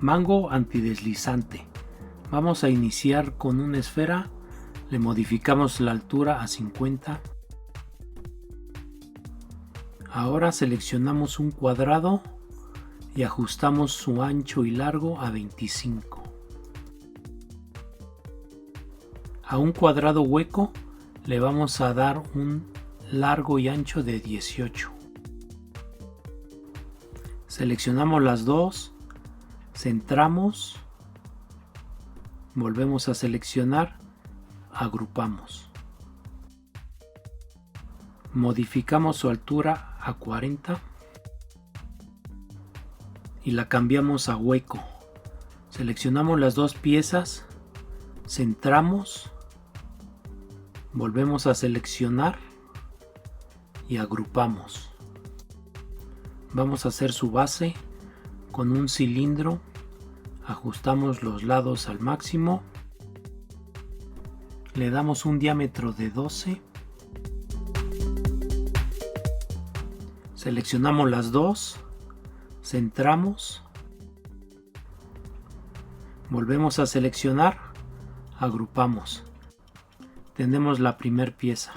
Mango antideslizante. Vamos a iniciar con una esfera, le modificamos la altura a 50. Ahora seleccionamos un cuadrado y ajustamos su ancho y largo a 25. A un cuadrado hueco le vamos a dar un largo y ancho de 18. Seleccionamos las dos, centramos, volvemos a seleccionar, agrupamos. Modificamos su altura a 40 y la cambiamos a hueco. Seleccionamos las dos piezas, centramos, volvemos a seleccionar y agrupamos. Vamos a hacer su base con un cilindro, ajustamos los lados al máximo, le damos un diámetro de 12, seleccionamos las dos, centramos, volvemos a seleccionar, agrupamos. Tenemos la primera pieza.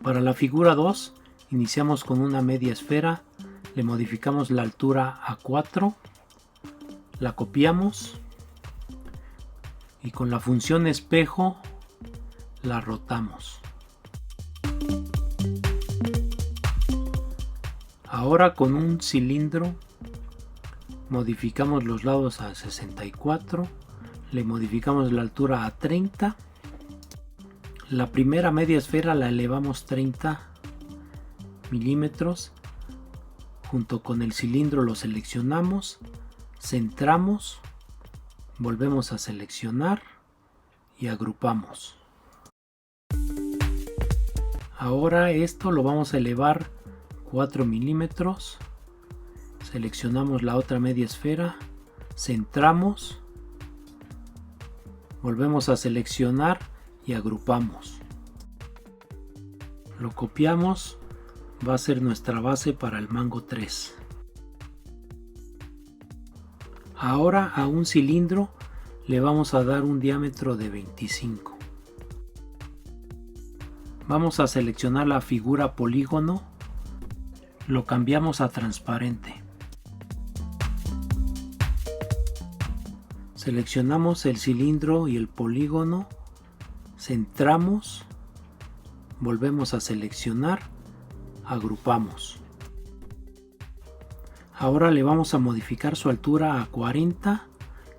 Para la figura 2 iniciamos con una media esfera, le modificamos la altura a 4, la copiamos y con la función espejo la rotamos. Ahora con un cilindro modificamos los lados a 64, le modificamos la altura a 30. La primera media esfera la elevamos 30 milímetros. Junto con el cilindro lo seleccionamos, centramos, volvemos a seleccionar y agrupamos. Ahora esto lo vamos a elevar 4 milímetros. Seleccionamos la otra media esfera, centramos, volvemos a seleccionar y agrupamos. Lo copiamos, va a ser nuestra base para el mango 3. Ahora a un cilindro le vamos a dar un diámetro de 25. Vamos a seleccionar la figura polígono, lo cambiamos a transparente. Seleccionamos el cilindro y el polígono, centramos, volvemos a seleccionar, agrupamos. Ahora le vamos a modificar su altura a 40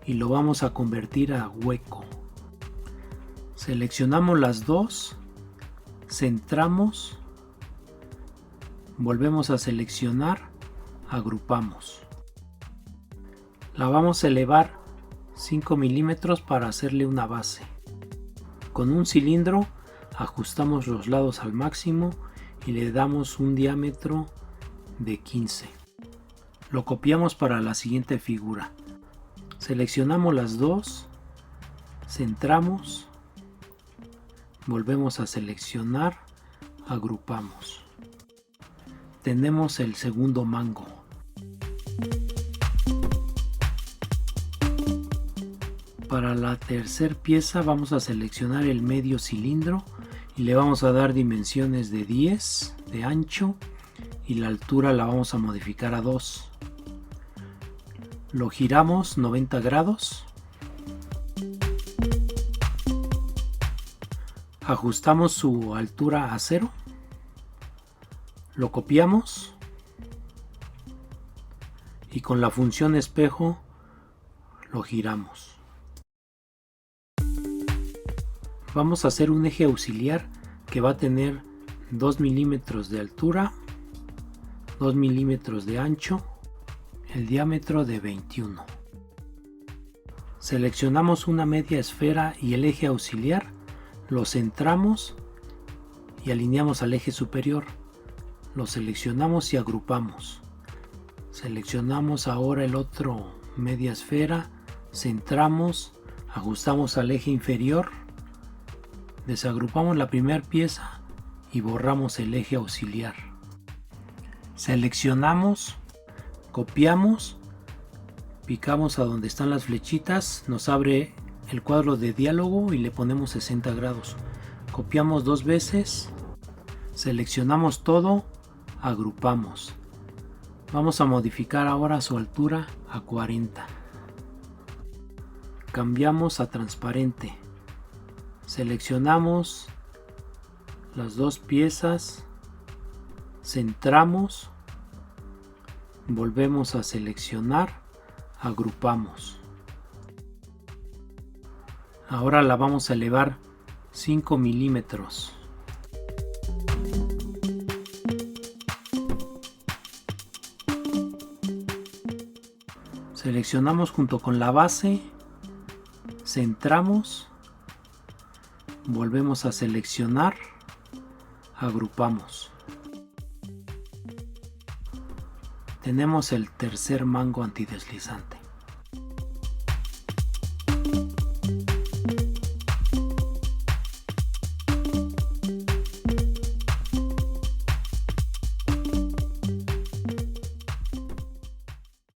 y lo vamos a convertir a hueco. Seleccionamos las dos, centramos, volvemos a seleccionar, agrupamos. La vamos a elevar 5 milímetros para hacerle una base. Con un cilindro ajustamos los lados al máximo y le damos un diámetro de 15. Lo copiamos para la siguiente figura. Seleccionamos las dos, centramos, volvemos a seleccionar, agrupamos. Tenemos el segundo mango. Para la tercera pieza vamos a seleccionar el medio cilindro y le vamos a dar dimensiones de 10 de ancho y la altura la vamos a modificar a 2. Lo giramos 90 grados. Ajustamos su altura a 0. Lo copiamos y con la función espejo lo giramos. Vamos a hacer un eje auxiliar que va a tener 2 milímetros de altura, 2 milímetros de ancho, el diámetro de 21. Seleccionamos una media esfera y el eje auxiliar, lo centramos y alineamos al eje superior. Lo seleccionamos y agrupamos. Seleccionamos ahora el otro media esfera, centramos, ajustamos al eje inferior, desagrupamos la primera pieza y borramos el eje auxiliar. Seleccionamos, copiamos, picamos a donde están las flechitas, nos abre el cuadro de diálogo y le ponemos 60 grados. Copiamos 2 veces, seleccionamos todo, agrupamos. Vamos a modificar ahora su altura a 40. Cambiamos a transparente. Seleccionamos las 2 piezas, centramos, volvemos a seleccionar, agrupamos. Ahora la vamos a elevar 5 milímetros. Seleccionamos junto con la base, centramos, volvemos a seleccionar, agrupamos. Tenemos el tercer mango antideslizante.